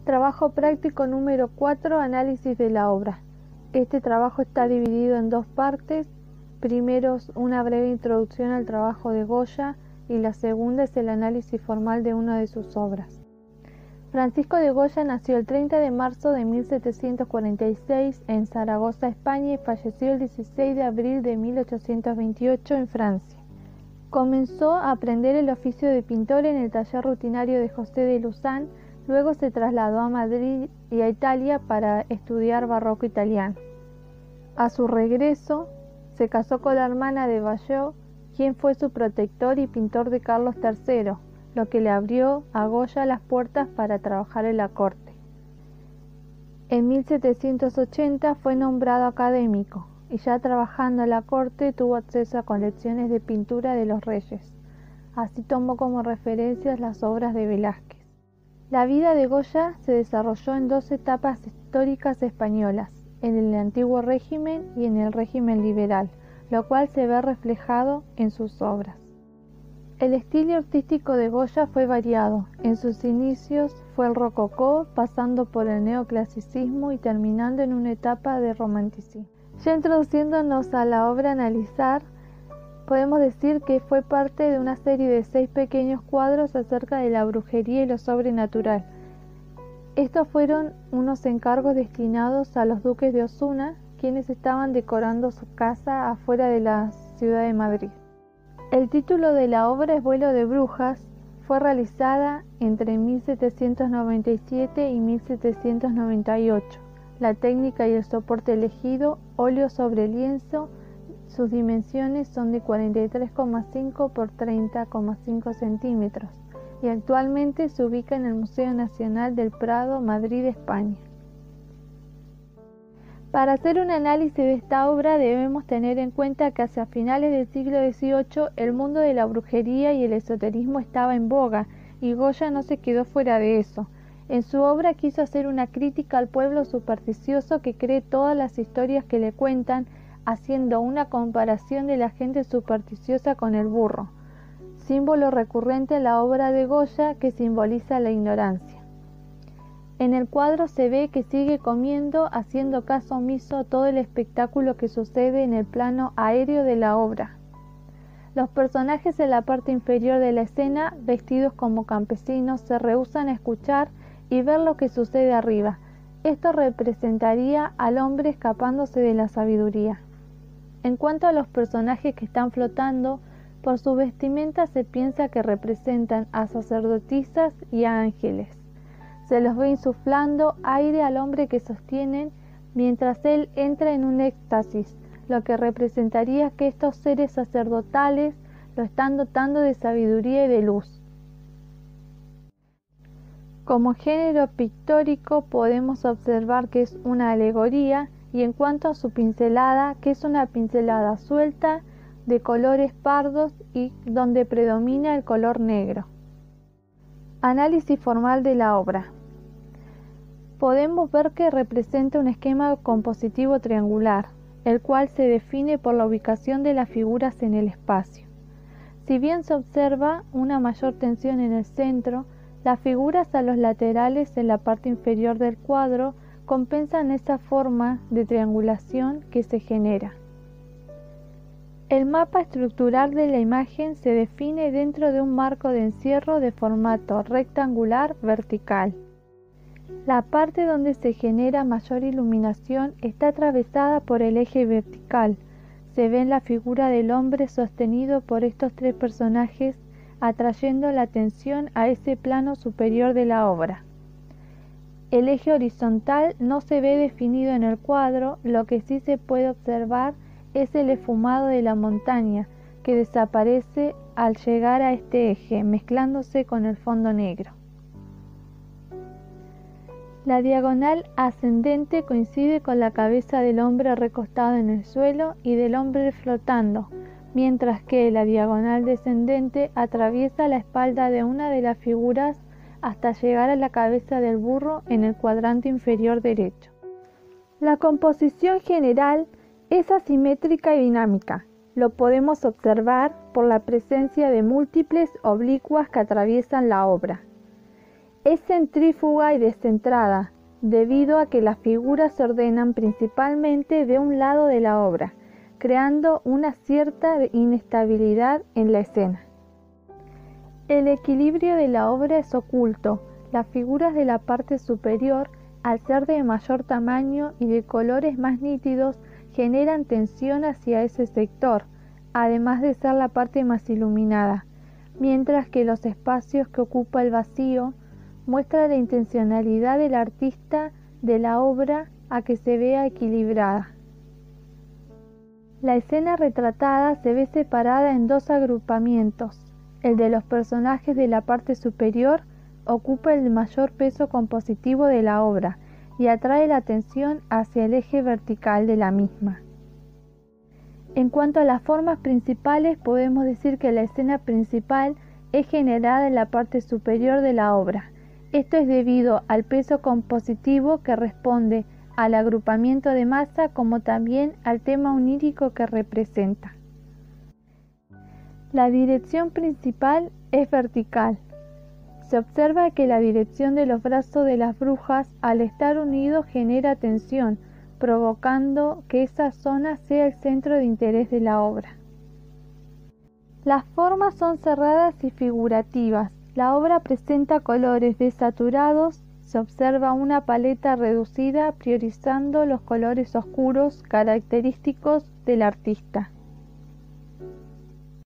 Trabajo práctico número 4, análisis de la obra. Este trabajo está dividido en dos partes. Primero es una breve introducción al trabajo de Goya y la segunda es el análisis formal de una de sus obras. Francisco de Goya nació el 30 de marzo de 1746 en Zaragoza, España, y falleció el 16 de abril de 1828 en Francia. Comenzó a aprender el oficio de pintor en el taller rutinario de José de Luzán. Luego se trasladó a Madrid y a Italia para estudiar barroco italiano. A su regreso, se casó con la hermana de Bayeux, quien fue su protector y pintor de Carlos III, lo que le abrió a Goya las puertas para trabajar en la corte. En 1780 fue nombrado académico y ya trabajando en la corte tuvo acceso a colecciones de pintura de los reyes. Así tomó como referencias las obras de Velázquez. La vida de Goya se desarrolló en dos etapas históricas españolas, en el antiguo régimen y en el régimen liberal, lo cual se ve reflejado en sus obras. El estilo artístico de Goya fue variado. En sus inicios fue el rococó, pasando por el neoclasicismo y terminando en una etapa de romanticismo. Ya introduciéndonos a la obra a analizar, podemos decir que fue parte de una serie de 6 pequeños cuadros acerca de la brujería y lo sobrenatural. Estos fueron unos encargos destinados a los duques de Osuna, quienes estaban decorando su casa afuera de la ciudad de Madrid. El título de la obra es Vuelo de brujas. Fue realizada entre 1797 y 1798. La técnica y el soporte elegido, óleo sobre lienzo. Sus dimensiones son de 43,5 por 30,5 centímetros y actualmente se ubica en el Museo Nacional del Prado, Madrid, España. Para hacer un análisis de esta obra debemos tener en cuenta que hacia finales del siglo XVIII el mundo de la brujería y el esoterismo estaba en boga y Goya no se quedó fuera de eso. En su obra quiso hacer una crítica al pueblo supersticioso que cree todas las historias que le cuentan, haciendo una comparación de la gente supersticiosa con el burro, símbolo recurrente en la obra de Goya que simboliza la ignorancia. En el cuadro se ve que sigue comiendo, haciendo caso omiso a todo el espectáculo que sucede en el plano aéreo de la obra. Los personajes en la parte inferior de la escena, vestidos como campesinos, se rehúsan a escuchar y ver lo que sucede arriba. Esto representaría al hombre escapándose de la sabiduría. En cuanto a los personajes que están flotando, por su vestimenta se piensa que representan a sacerdotisas y a ángeles. Se los ve insuflando aire al hombre que sostienen mientras él entra en un éxtasis, lo que representaría que estos seres sacerdotales lo están dotando de sabiduría y de luz. Como género pictórico podemos observar que es una alegoría, y en cuanto a su pincelada, que es una pincelada suelta de colores pardos y donde predomina el color negro. Análisis formal de la obra. Podemos ver que representa un esquema compositivo triangular, el cual se define por la ubicación de las figuras en el espacio. Si bien se observa una mayor tensión en el centro, las figuras a los laterales en la parte inferior del cuadro compensan esa forma de triangulación que se genera. El mapa estructural de la imagen se define dentro de un marco de encierro de formato rectangular vertical. La parte donde se genera mayor iluminación está atravesada por el eje vertical. Se ve en la figura del hombre sostenido por estos 3 personajes, atrayendo la atención a ese plano superior de la obra. El eje horizontal no se ve definido en el cuadro, lo que sí se puede observar es el esfumado de la montaña, que desaparece al llegar a este eje, mezclándose con el fondo negro. La diagonal ascendente coincide con la cabeza del hombre recostado en el suelo y del hombre flotando, mientras que la diagonal descendente atraviesa la espalda de una de las figuras hasta llegar a la cabeza del burro en el cuadrante inferior derecho. La composición general es asimétrica y dinámica. Lo podemos observar por la presencia de múltiples oblicuas que atraviesan la obra. Es centrífuga y descentrada, debido a que las figuras se ordenan principalmente de un lado de la obra, creando una cierta inestabilidad en la escena. El equilibrio de la obra es oculto. Las figuras de la parte superior, al ser de mayor tamaño y de colores más nítidos, generan tensión hacia ese sector, además de ser la parte más iluminada, mientras que los espacios que ocupa el vacío muestran la intencionalidad del artista de la obra a que se vea equilibrada. La escena retratada se ve separada en dos agrupamientos. El de los personajes de la parte superior ocupa el mayor peso compositivo de la obra y atrae la atención hacia el eje vertical de la misma. En cuanto a las formas principales, podemos decir que la escena principal es generada en la parte superior de la obra. Esto es debido al peso compositivo que responde al agrupamiento de masa, como también al tema onírico que representa. La dirección principal es vertical. Se observa que la dirección de los brazos de las brujas, al estar unidos, genera tensión, provocando que esa zona sea el centro de interés de la obra. Las formas son cerradas y figurativas. La obra presenta colores desaturados. Se observa una paleta reducida, priorizando los colores oscuros característicos del artista.